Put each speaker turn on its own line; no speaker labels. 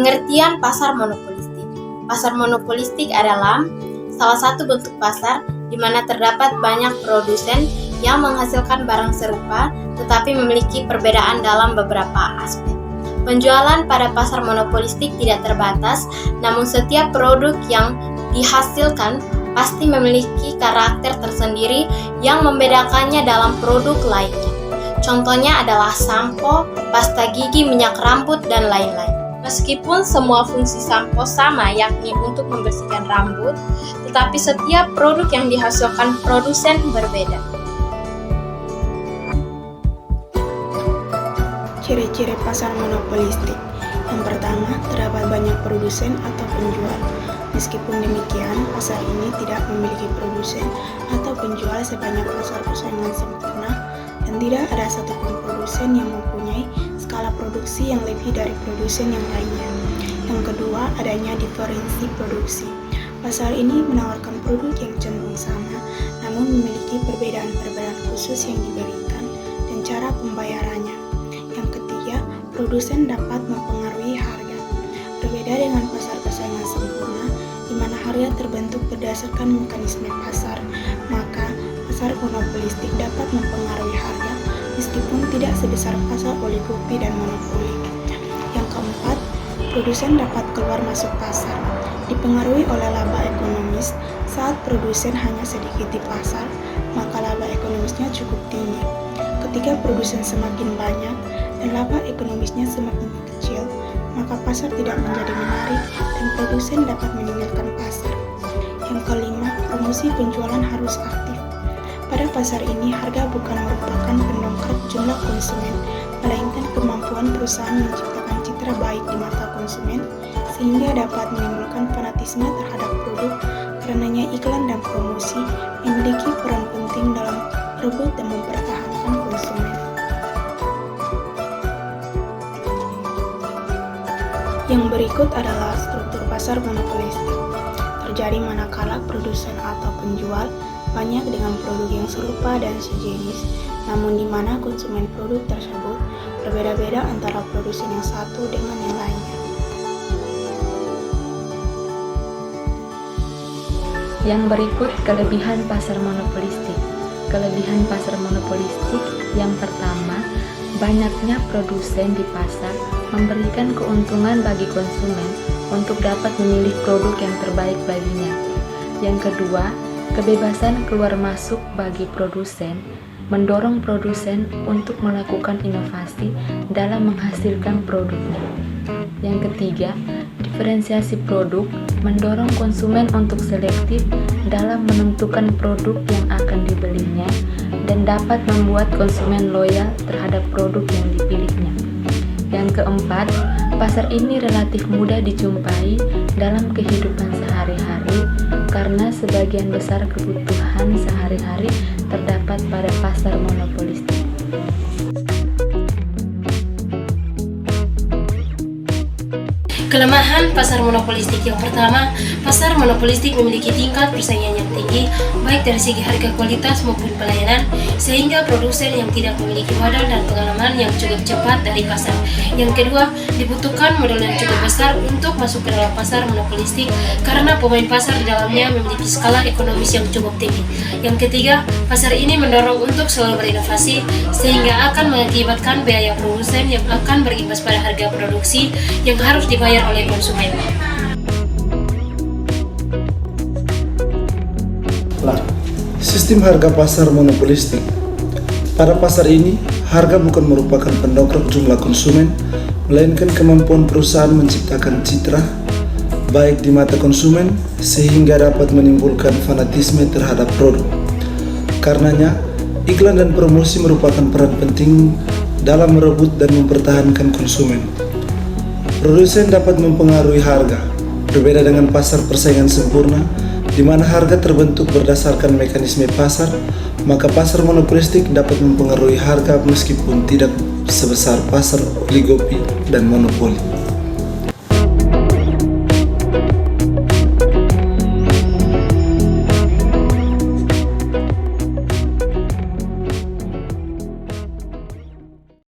Pengertian pasar monopolistik. Pasar monopolistik adalah salah satu bentuk pasar di mana terdapat banyak produsen yang menghasilkan barang serupa tetapi memiliki perbedaan dalam beberapa aspek. Penjualan pada pasar monopolistik tidak terbatas, namun setiap produk yang dihasilkan pasti memiliki karakter tersendiri yang membedakannya dalam produk lainnya. Contohnya adalah sampo, pasta gigi, minyak rambut, dan lain-lain. Meskipun semua fungsi sampo sama, yakni untuk membersihkan rambut, tetapi setiap produk yang dihasilkan produsen berbeda.
Ciri-ciri pasar monopolistik. Yang pertama, terdapat banyak produsen atau penjual. Meskipun demikian, pasar ini tidak memiliki produsen atau penjual sebanyak pasar persaingan sempurna dan tidak ada satupun produsen yang mempunyai skala produksi yang lebih dari produsen yang lainnya. Yang kedua, adanya diferensi produksi. Pasar ini menawarkan produk yang cenderung sama, namun memiliki perbedaan-perbedaan khusus yang diberikan dan cara pembayarannya. Yang ketiga, produsen dapat mempengaruhi harga. Berbeda dengan pasar persaingan sempurna, di mana harga terbentuk berdasarkan mekanisme pasar, maka pasar monopolistik dapat mempengaruhi harga meskipun tidak sebesar pasar oligopi dan monopoli. Yang keempat, produsen dapat keluar masuk pasar. Dipengaruhi oleh laba ekonomis, saat produsen hanya sedikit di pasar, maka laba ekonomisnya cukup tinggi. Ketika produsen semakin banyak dan laba ekonomisnya semakin kecil, maka pasar tidak menjadi menarik dan produsen dapat meninggalkan pasar. Yang kelima, promosi penjualan harus aktif. Pada pasar ini, harga bukan merupakan pendongkrak jumlah konsumen, melainkan kemampuan perusahaan menciptakan citra baik di mata konsumen, sehingga dapat menimbulkan fanatisme terhadap produk. Karenanya iklan dan promosi memiliki peran penting dalam merebut dan mempertahankan konsumen. Yang berikut adalah struktur pasar monopolistik. Terjadi manakala produsen atau penjual banyak dengan produk yang serupa dan sejenis, namun di mana konsumen produk tersebut berbeda-beda antara produsen yang satu dengan yang lainnya.
Yang berikut kelebihan pasar monopolistik. Kelebihan pasar monopolistik yang pertama, banyaknya produsen di pasar memberikan keuntungan bagi konsumen untuk dapat memilih produk yang terbaik baginya. Yang kedua, kebebasan keluar masuk bagi produsen mendorong produsen untuk melakukan inovasi dalam menghasilkan produknya. Yang ketiga, diferensiasi produk mendorong konsumen untuk selektif dalam menentukan produk yang akan dibelinya dan dapat membuat konsumen loyal terhadap produk yang dipilihnya. Yang keempat, pasar ini relatif mudah dijumpai dalam kehidupan sehari-hari karena sebagian besar kebutuhan sehari-hari terdapat pada pasar monopolistik.
Kelemahan pasar monopolistik. Yang pertama, pasar monopolistik memiliki tingkat persaingan yang tinggi, baik dari segi harga, kualitas maupun pelayanan, sehingga produsen yang tidak memiliki modal dan pengalaman yang cukup cepat dari pasar. Yang kedua, dibutuhkan modal yang cukup besar untuk masuk ke dalam pasar monopolistik karena pemain pasar di dalamnya memiliki skala ekonomis yang cukup tinggi. Yang ketiga, pasar ini mendorong untuk selalu berinovasi sehingga akan mengakibatkan biaya produsen yang akan berimbas pada harga produksi yang harus dibayar oleh konsumen.
Sistem harga pasar monopolistik. Pada pasar ini, harga bukan merupakan pendongkrak jumlah konsumen, melainkan kemampuan perusahaan menciptakan citra baik di mata konsumen sehingga dapat menimbulkan fanatisme terhadap produk. Karenanya, iklan dan promosi merupakan peran penting dalam merebut dan mempertahankan konsumen. Produsen dapat mempengaruhi harga, berbeda dengan pasar persaingan sempurna, di mana harga terbentuk berdasarkan mekanisme pasar, maka pasar monopolistik dapat mempengaruhi harga meskipun tidak sebesar pasar oligopi dan monopoli.